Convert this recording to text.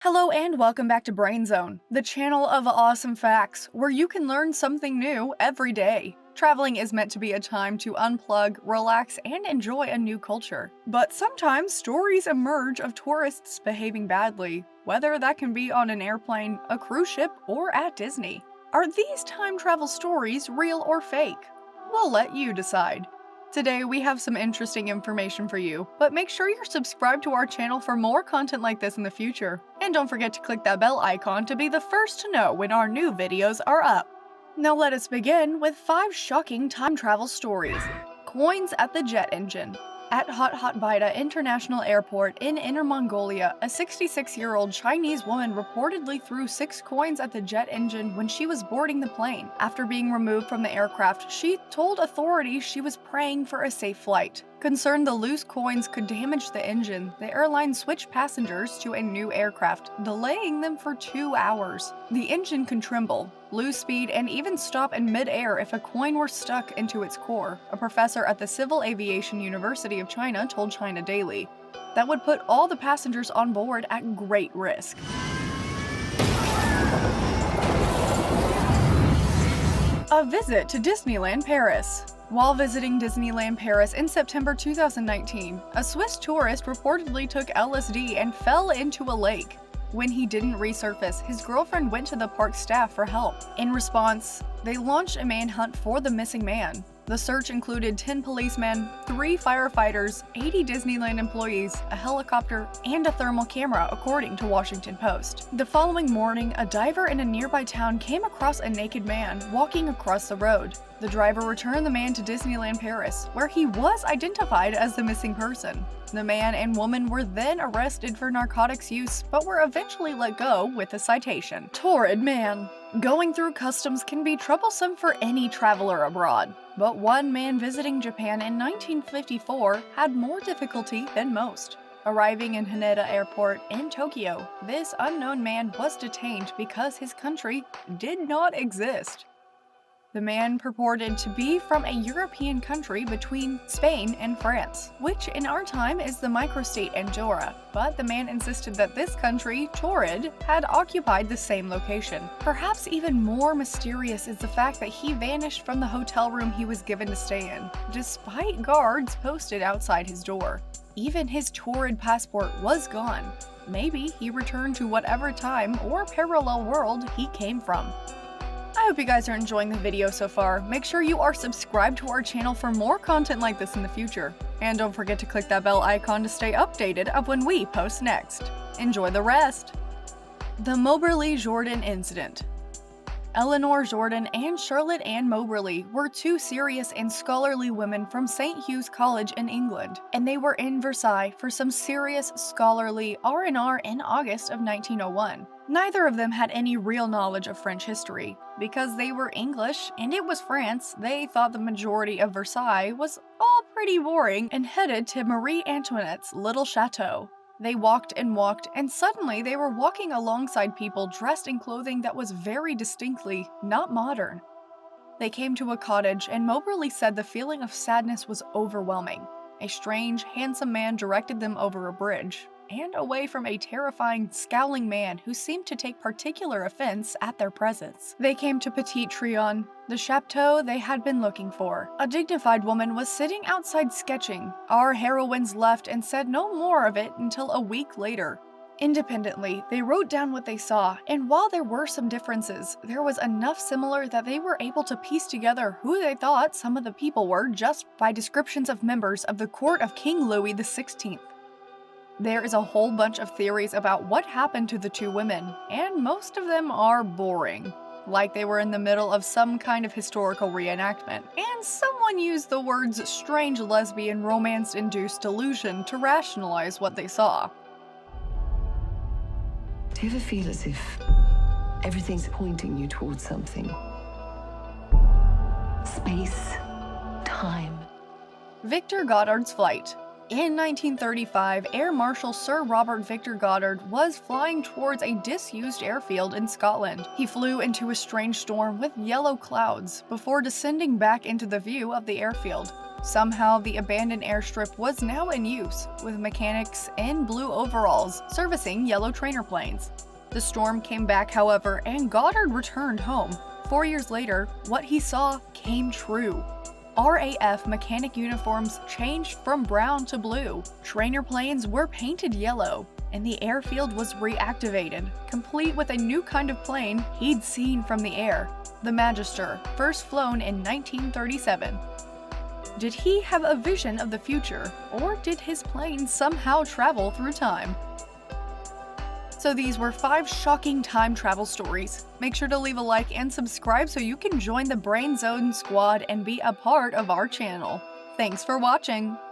Hello and welcome back to Brainzone, the channel of awesome facts where you can learn something new every day. Traveling is meant to be a time to unplug, relax, and enjoy a new culture. But sometimes stories emerge of tourists behaving badly, whether that can be on an airplane, a cruise ship, or at Disney. Are these time travel stories real or fake? We'll let you decide. Today we have some interesting information for you, but make sure you're subscribed to our channel for more content like this in the future. And don't forget to click that bell icon to be the first to know when our new videos are up. Now let us begin with 5 shocking time travel stories. Coins at the jet engine. At Hotbita International Airport in Inner Mongolia, a 66-year-old Chinese woman reportedly threw 6 coins at the jet engine when she was boarding the plane. After being removed from the aircraft, she told authorities she was praying for a safe flight. Concerned the loose coins could damage the engine, the airline switched passengers to a new aircraft, delaying them for 2 hours. The engine can tremble, lose speed, and even stop in mid-air if a coin were stuck into its core, a professor at the Civil Aviation University of China told China Daily. That would put all the passengers on board at great risk. A visit to Disneyland Paris. While visiting Disneyland Paris in September 2019, a Swiss tourist reportedly took LSD and fell into a lake. When he didn't resurface, his girlfriend went to the park staff for help. In response, they launched a manhunt for the missing man. The search included 10 policemen, 3 firefighters, 80 Disneyland employees, a helicopter, and a thermal camera, according to Washington Post. The following morning, a diver in a nearby town came across a naked man walking across the road. The driver returned the man to Disneyland Paris, where he was identified as the missing person. The man and woman were then arrested for narcotics use, but were eventually let go with a citation. Torrid man. Going through customs can be troublesome for any traveler abroad, but one man visiting Japan in 1954 had more difficulty than most. Arriving in Haneda Airport in Tokyo, this unknown man was detained because his country did not exist. The man purported to be from a European country between Spain and France, which in our time is the microstate Andorra, but the man insisted that this country, Torrid, had occupied the same location. Perhaps even more mysterious is the fact that he vanished from the hotel room he was given to stay in, despite guards posted outside his door. Even his Torrid passport was gone. Maybe he returned to whatever time or parallel world he came from. I hope you guys are enjoying the video so far. Make sure you are subscribed to our channel for more content like this in the future. And don't forget to click that bell icon to stay updated of when we post next. Enjoy the rest! The Moberly Jordan Incident. Eleanor Jordan and Charlotte Ann Moberly were 2 serious and scholarly women from St. Hugh's College in England, and they were in Versailles for some serious scholarly R&R in August of 1901. Neither of them had any real knowledge of French history. Because they were English and it was France, they thought the majority of Versailles was all pretty boring and headed to Marie Antoinette's little chateau. They walked, and suddenly they were walking alongside people dressed in clothing that was very distinctly not modern. They came to a cottage, and Moberly said the feeling of sadness was overwhelming. A strange, handsome man directed them over a bridge, and away from a terrifying, scowling man who seemed to take particular offense at their presence. They came to Petit Trianon, the chateau they had been looking for. A dignified woman was sitting outside sketching. Our heroines left and said no more of it until a week later. Independently, they wrote down what they saw, and while there were some differences, there was enough similar that they were able to piece together who they thought some of the people were just by descriptions of members of the court of King Louis XVI. There is a whole bunch of theories about what happened to the 2 women, and most of them are boring. Like they were in the middle of some kind of historical reenactment, and someone used the words strange lesbian romance-induced delusion to rationalize what they saw. Do you ever feel as if everything's pointing you towards something? Space, time. Victor Goddard's flight. In 1935, Air Marshal Sir Robert Victor Goddard was flying towards a disused airfield in Scotland. He flew into a strange storm with yellow clouds before descending back into the view of the airfield. Somehow, the abandoned airstrip was now in use, with mechanics in blue overalls servicing yellow trainer planes. The storm came back, however, and Goddard returned home. 4 years later, what he saw came true. RAF mechanic uniforms changed from brown to blue, trainer planes were painted yellow, and the airfield was reactivated, complete with a new kind of plane he'd seen from the air, the Magister, first flown in 1937. Did he have a vision of the future, or did his plane somehow travel through time? So these were 5 shocking time travel stories. Make sure to leave a like and subscribe so you can join the Brainzone squad and be a part of our channel. Thanks for watching!